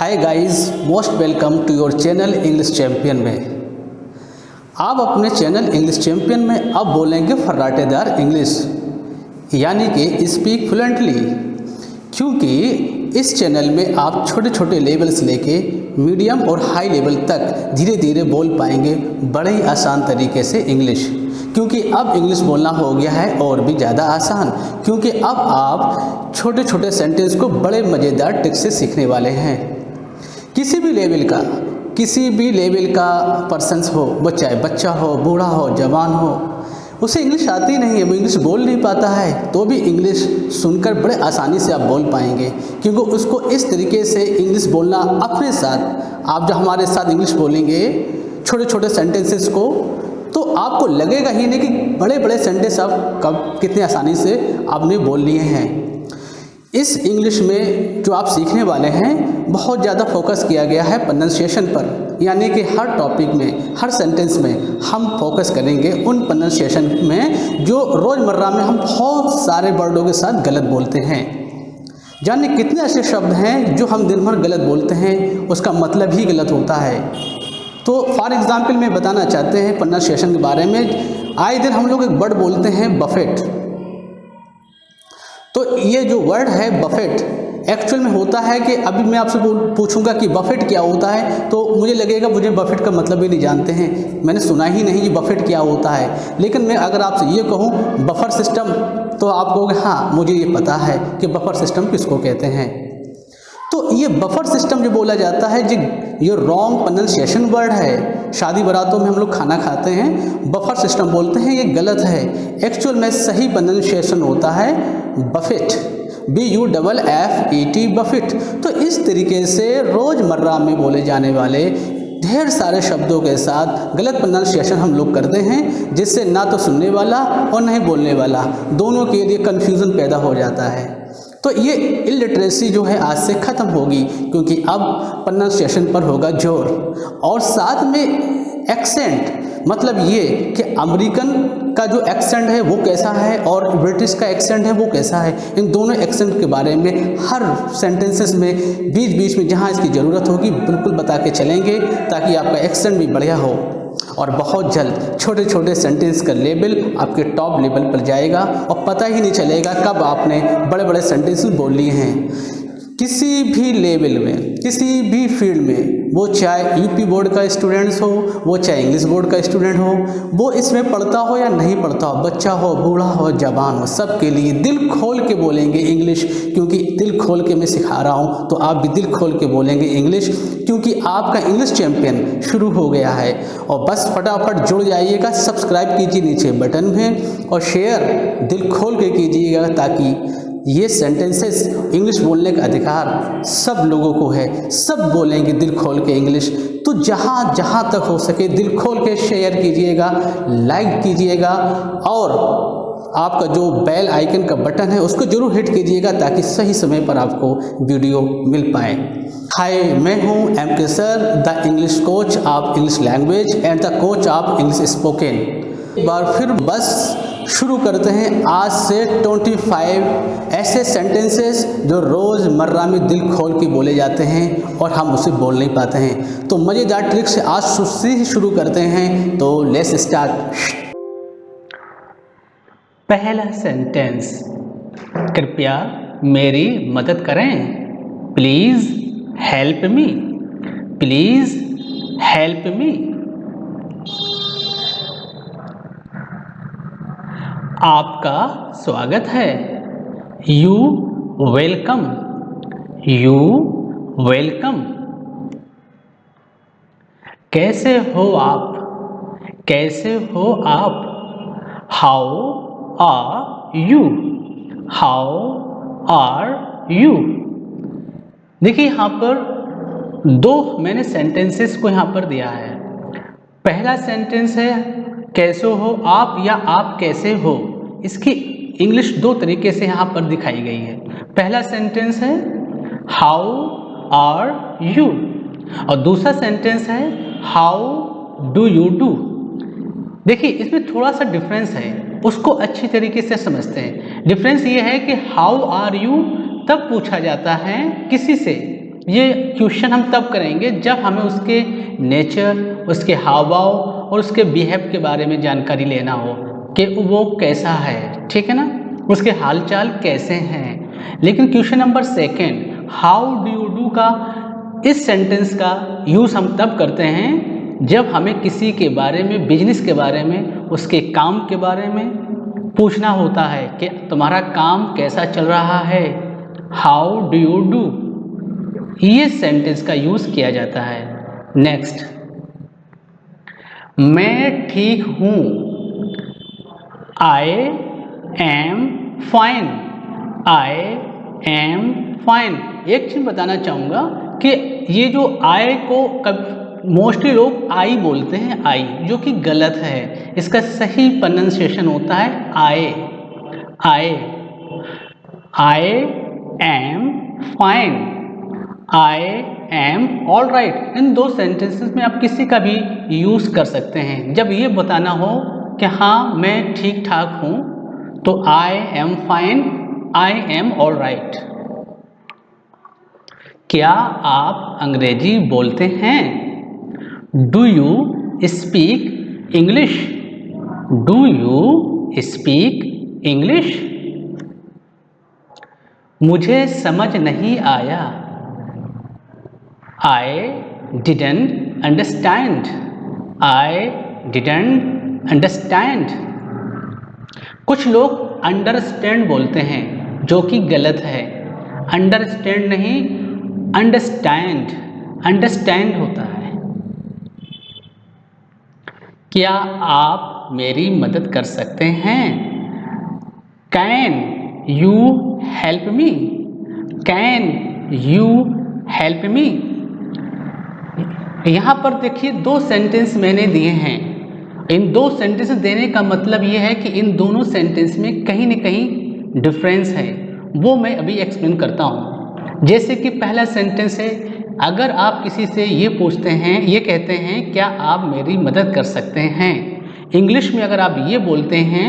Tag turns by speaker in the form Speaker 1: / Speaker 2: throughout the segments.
Speaker 1: Hi guys, most welcome to your channel English Champion में। आप अपने चैनल इंग्लिश चैम्पियन में अब बोलेंगे फर्राटेदार इंग्लिश, यानी कि स्पीक फ्लुएंटली, क्योंकि इस चैनल में आप छोटे छोटे लेवल्स लेके मीडियम और हाई लेवल तक धीरे धीरे बोल पाएंगे बड़े ही आसान तरीके से इंग्लिश। क्योंकि अब इंग्लिश बोलना हो गया है और भी ज़्यादा आसान, क्योंकि अब आप छोटे छोटे सेंटेंस को बड़े मज़ेदार ट्रिक से सीखने वाले हैं। किसी भी लेवल का पर्सन्स हो, वो चाहे बच्चा हो, बूढ़ा हो, जवान हो, उसे इंग्लिश आती नहीं है, वो इंग्लिश बोल नहीं पाता है, तो भी इंग्लिश सुनकर बड़े आसानी से आप बोल पाएंगे। क्योंकि उसको इस तरीके से इंग्लिश बोलना अपने साथ, आप जब हमारे साथ इंग्लिश बोलेंगे छोटे छोटे सेंटेंसेस को, तो आपको लगेगा ही नहीं कि बड़े बड़े सेंटेंस आप कितने आसानी से आपने बोल लिए हैं। इस इंग्लिश में जो आप सीखने वाले हैं, बहुत ज़्यादा फोकस किया गया है प्रोनंसिएशन पर, यानी कि हर टॉपिक में, हर सेंटेंस में हम फोकस करेंगे उन प्रोनंसिएशन में जो रोज़मर्रा में हम बहुत सारे वर्डों के साथ गलत बोलते हैं। जाने कितने ऐसे शब्द हैं जो हम दिन भर गलत बोलते हैं, उसका मतलब ही गलत होता है। तो फॉर एग्ज़ाम्पल मैं बताना चाहते हैं प्रोनंसिएशन के बारे में। आए दिन हम लोग एक वर्ड बोलते हैं बफेट। तो ये जो वर्ड है बफेट, एक्चुअल में होता है कि अभी मैं आपसे पूछूंगा कि बफेट क्या होता है, तो मुझे लगेगा मुझे बफेट का मतलब भी नहीं जानते हैं, मैंने सुना ही नहीं कि बफेट क्या होता है। लेकिन मैं अगर आपसे ये कहूँ बफर सिस्टम, तो आप कहोगे हाँ मुझे ये पता है कि बफर सिस्टम किसको कहते हैं। तो ये बफर सिस्टम जो बोला जाता है, ये रॉन्ग प्रोनंसिएशन वर्ड है। शादी बारातों में हम लोग खाना खाते हैं, बफर सिस्टम बोलते हैं, ये गलत है। एक्चुअल में सही प्रोनंसिएशन होता है बफेट, BUFFET, बफेट। तो इस तरीके से रोज़मर्रा में बोले जाने वाले ढेर सारे शब्दों के साथ गलत प्रोनंसिएशन हम लोग करते हैं, जिससे ना तो सुनने वाला और ना ही बोलने वाला दोनों के लिए कन्फ्यूज़न पैदा हो जाता है। तो ये इलिटरेसी जो है आज से ख़त्म होगी, क्योंकि अब प्रोनंसिएशन पर होगा जोर। और साथ में एक्सेंट, मतलब ये कि अमेरिकन का जो एक्सेंट है वो कैसा है और ब्रिटिश का एक्सेंट है वो कैसा है, इन दोनों एक्सेंट के बारे में हर सेंटेंसेस में बीच बीच में जहाँ इसकी ज़रूरत होगी बिल्कुल बता के चलेंगे, ताकि आपका एक्सेंट भी बढ़िया हो। और बहुत जल्द छोटे छोटे सेंटेंस का लेवल आपके टॉप लेवल पर जाएगा और पता ही नहीं चलेगा कब आपने बड़े बड़े सेंटेंस बोल लिए हैं। किसी भी लेवल में, किसी भी फील्ड में, वो चाहे यूपी बोर्ड का स्टूडेंट्स हो, वो चाहे इंग्लिश बोर्ड का स्टूडेंट हो, वो इसमें पढ़ता हो या नहीं पढ़ता हो, बच्चा हो, बूढ़ा हो, जवान हो, सबके लिए दिल खोल के बोलेंगे इंग्लिश। क्योंकि दिल खोल के मैं सिखा रहा हूँ, तो आप भी दिल खोल के बोलेंगे इंग्लिश, क्योंकि आपका इंग्लिश चैम्पियन शुरू हो गया है। और बस फटाफट जुड़ जाइएगा, सब्सक्राइब कीजिए नीचे बटन में, और शेयर दिल खोल के कीजिएगा, ताकि ये सेंटेंसेस इंग्लिश बोलने का अधिकार सब लोगों को है, सब बोलेंगे दिल खोल के इंग्लिश। तो जहाँ जहाँ तक हो सके दिल खोल के शेयर कीजिएगा, लाइक कीजिएगा, और आपका जो बेल आइकन का बटन है उसको जरूर हिट कीजिएगा, ताकि सही समय पर आपको वीडियो मिल पाए। हाय, मैं हूँ MK sir, the English coach of English language and the coach of English spoken. एक बार फिर बस शुरू करते हैं आज से 25 ऐसे सेंटेंसेस जो रोज़मर्रा में दिल खोल के बोले जाते हैं और हम उसे बोल नहीं पाते हैं। तो मज़ेदार ट्रिक से आज से ही शुरू करते हैं, तो लेट्स स्टार्ट। पहला सेंटेंस, कृपया मेरी मदद करें, please help me, please help me. आपका स्वागत है, यू वेलकम, यू वेलकम। कैसे हो आप, कैसे हो आप, how are you, how are you. देखिए यहाँ पर दो मैंने सेंटेंसेस को यहाँ पर दिया है। पहला सेंटेंस है कैसे हो आप या आप कैसे हो, इसकी इंग्लिश दो तरीके से यहाँ पर दिखाई गई है। पहला सेंटेंस है हाउ आर यू, और दूसरा सेंटेंस है हाउ डू यू डू। देखिए इसमें थोड़ा सा डिफरेंस है, उसको अच्छी तरीके से समझते हैं। डिफरेंस ये है कि हाउ आर यू तब पूछा जाता है किसी से ये क्वेश्चन हम तब करेंगे जब हमें उसके नेचर, उसके हाव भाव और उसके बिहेव के बारे में जानकारी लेना हो कि वो कैसा है, ठीक है ना, उसके हालचाल कैसे हैं। लेकिन question number second, how do you do का इस सेंटेंस का यूज़ हम तब करते हैं जब हमें किसी के बारे में, बिजनेस के बारे में, उसके काम के बारे में पूछना होता है कि तुम्हारा काम कैसा चल रहा है, हाउ डू यू डू, ये सेंटेंस का यूज़ किया जाता है। नेक्स्ट, मैं ठीक हूँ, आई am fine, I am fine. एक चीज़ बताना चाहूँगा कि ये जो आई को मोस्टली लोग आई बोलते हैं, आई, जो कि गलत है। इसका सही प्रोनाउंसिएशन होता है I, I, I am fine, I am all right. इन दो सेंटेंसेस में आप किसी का भी यूज़ कर सकते हैं। जब ये बताना हो कि हाँ मैं ठीक ठाक हूँ तो आई am fine, I am all right. क्या आप अंग्रेजी बोलते हैं? Do you speak English? Do you speak English? मुझे समझ नहीं आया, I didn't understand, I didn't understand. कुछ लोग अंडरस्टैंड बोलते हैं जो कि गलत है। अंडरस्टैंड नहीं, अंडरस्टैंड, अंडरस्टैंड होता है। क्या आप मेरी मदद कर सकते हैं? Can you help me? Can you help me? यहाँ पर देखिए दो सेंटेंस मैंने दिए हैं। इन दो सेंटेंस देने का मतलब ये है कि इन दोनों सेंटेंस में कहीं न कहीं डिफरेंस है, वो मैं अभी एक्सप्लेन करता हूँ। जैसे कि पहला सेंटेंस है, अगर आप किसी से ये पूछते हैं, ये कहते हैं क्या आप मेरी मदद कर सकते हैं, इंग्लिश में अगर आप ये बोलते हैं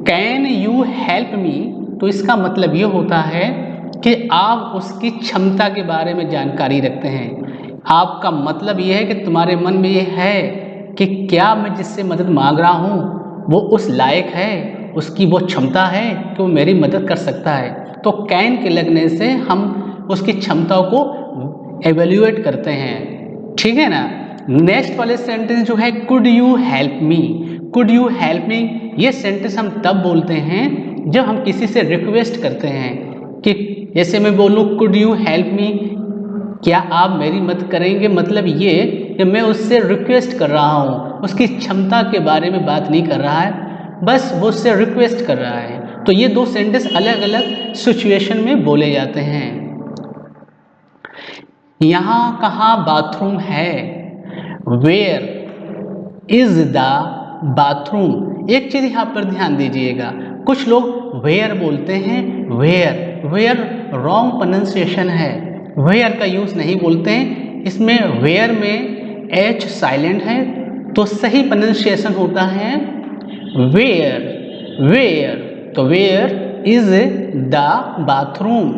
Speaker 1: कैन यू हेल्प मी, तो इसका मतलब ये होता है कि आप उसकी क्षमता के बारे में जानकारी रखते हैं। आपका मतलब ये है कि तुम्हारे मन में ये है कि क्या मैं जिससे मदद मांग रहा हूँ वो उस लायक है, उसकी वो क्षमता है कि वो मेरी मदद कर सकता है। तो कैन के लगने से हम उसकी क्षमताओं को एवेल्यूएट करते हैं, ठीक है ना। नेक्स्ट वाले सेंटेंस जो है could you help me, could you help me, ये सेंटेंस हम तब बोलते हैं जब हम किसी से रिक्वेस्ट करते हैं कि जैसे मैं बोलूँ कुड यू हेल्प मी, क्या आप मेरी मदद करेंगे, मतलब ये कि मैं उससे रिक्वेस्ट कर रहा हूँ, उसकी क्षमता के बारे में बात नहीं कर रहा है, बस वो उससे रिक्वेस्ट कर रहा है। तो ये दो सेंटेंस अलग अलग सिचुएशन में बोले जाते हैं। यहाँ कहाँ बाथरूम है, वेयर इज द बाथरूम। एक चीज़ यहाँ पर ध्यान दीजिएगा, कुछ लोग वेयर बोलते हैं, वेयर, वेयर रॉन्ग प्रोनाउंसिएशन है, वेयर का यूज़ नहीं बोलते हैं। इसमें वेयर में एच साइलेंट है, तो सही प्रोनाउंसिएशन होता है वेयर, वेयर। तो वेयर इज द बाथरूम,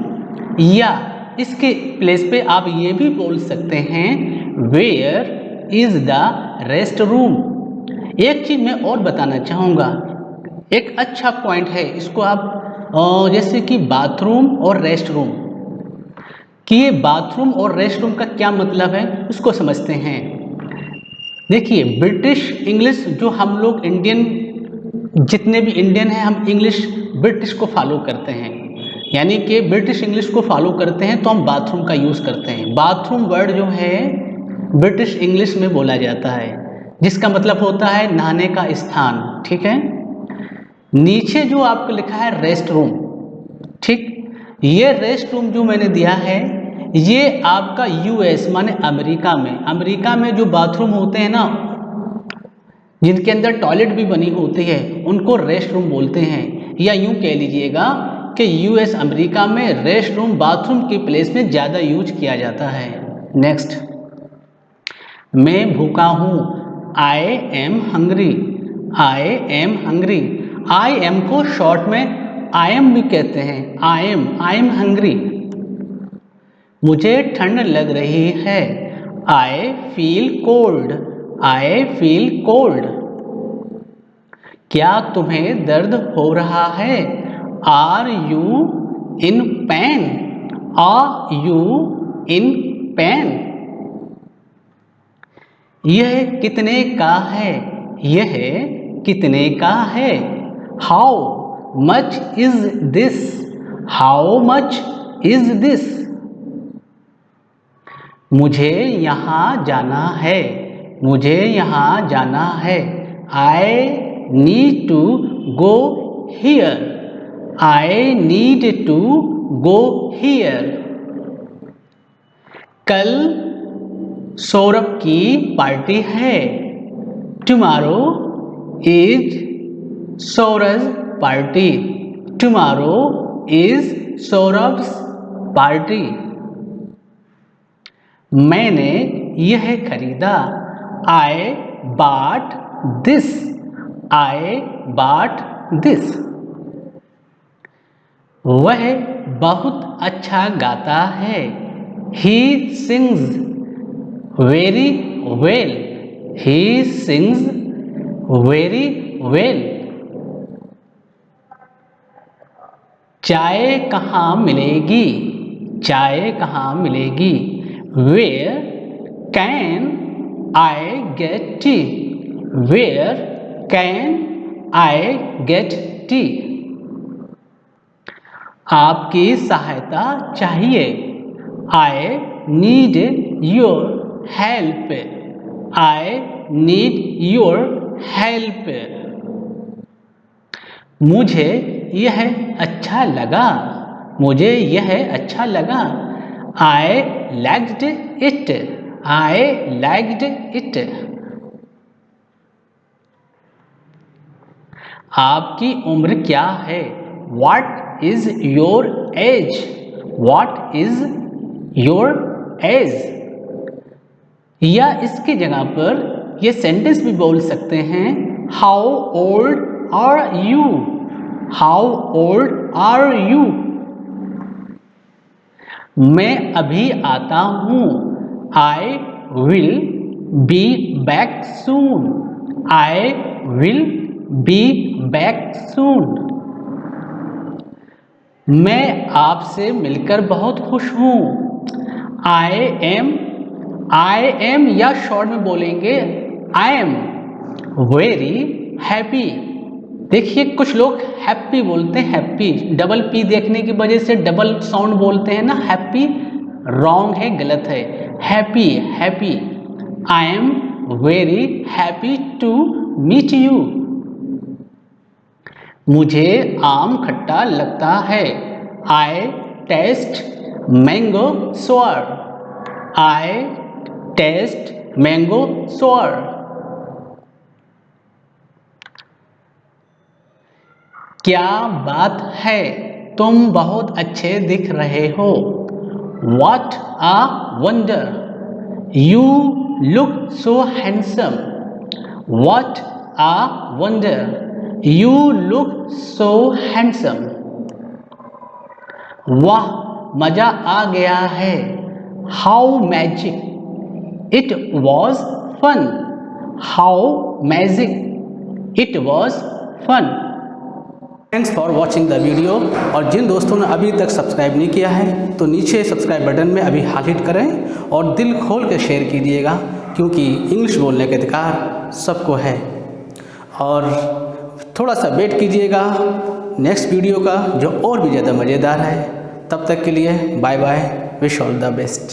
Speaker 1: या इसके प्लेस पे आप ये भी बोल सकते हैं where is the restroom. एक चीज़ मैं और बताना चाहूँगा, एक अच्छा पॉइंट है, इसको आप जैसे कि बाथरूम और रेस्ट रूम, कि ये बाथरूम और रेस्ट रूम का क्या मतलब है उसको समझते हैं। देखिए ब्रिटिश इंग्लिश, जो हम लोग इंडियन, जितने भी इंडियन हैं हम इंग्लिश ब्रिटिश को फॉलो करते हैं, यानी कि ब्रिटिश इंग्लिश को फॉलो करते हैं, तो हम बाथरूम का यूज़ करते हैं। बाथरूम वर्ड जो है ब्रिटिश इंग्लिश में बोला जाता है, जिसका मतलब होता है नहाने का स्थान, ठीक है। नीचे जो आपको लिखा है रेस्ट रूम, ठीक, ये रेस्ट रूम जो मैंने दिया है ये आपका यूएस माने अमेरिका में जो बाथरूम होते हैं ना, जिनके अंदर टॉयलेट भी बनी होती है, उनको रेस्ट रूम बोलते हैं। या यूं कह लीजिएगा कि यूएस अमेरिका में रेस्ट रूम बाथरूम के प्लेस में ज़्यादा यूज किया जाता है। नेक्स्ट, मैं भूखा हूँ, I am hungry, I am hungry. I am को शॉर्ट में आई एम भी कहते हैं, आई एम हंग्री। मुझे ठंड लग रही है। I feel cold. I feel cold. क्या तुम्हें दर्द हो रहा है? Are you in pain? Are you in pain? यह कितने का है? यह कितने का है? How much is this? How much is this? मुझे यहाँ जाना है। मुझे यहाँ जाना है। I need to go here. I need to go here. कल सौरभ की पार्टी है। Tomorrow is Saurabh party. Tomorrow is सौरभ्स party. मैंने यह खरीदा। I bought this. I bought this. वह बहुत अच्छा गाता है। He sings very well. He sings very well. चाय कहाँ मिलेगी? चाय कहाँ मिलेगी? Where can I get tea? Where can I get tea? आपकी सहायता चाहिए। I need your help. I need your help. मुझे यह अच्छा लगा। मुझे यह अच्छा लगा। I liked it. I liked it. आपकी उम्र क्या है? What is your age? What is your age? या इसकी जगह पर ये सेंटेंस भी बोल सकते हैं। How old are you? How old are you? मैं अभी आता हूँ। I will be back soon. I will be back soon. मैं आपसे मिलकर बहुत खुश हूँ। I am या शॉर्ट में बोलेंगे I am very happy. देखिए कुछ लोग हैप्पी बोलते हैं। हैप्पी डबल पी देखने की वजह से डबल साउंड बोलते हैं ना। हैप्पी रॉन्ग है, गलत है। Happy happy. I am very happy to meet you. मुझे आम खट्टा लगता है। आई टेस्ट मैंगो सोर। आई टेस्ट मैंगो सोर। क्या बात है, तुम बहुत अच्छे दिख रहे हो। What a wonder, you look so handsome. What a wonder, you look so handsome. वाह मजा आ गया है। How magic, it was fun. How magic, it was fun. Thanks for watching the video. और जिन दोस्तों ने अभी तक सब्सक्राइब नहीं किया है तो नीचे सब्सक्राइब बटन में अभी हाल हिट करें और दिल खोल के शेयर कीजिएगा, क्योंकि इंग्लिश बोलने का अधिकार सबको है। और थोड़ा सा वेट कीजिएगा नेक्स्ट वीडियो का, जो और भी ज़्यादा मज़ेदार है। तब तक के लिए bye bye, wish all the best.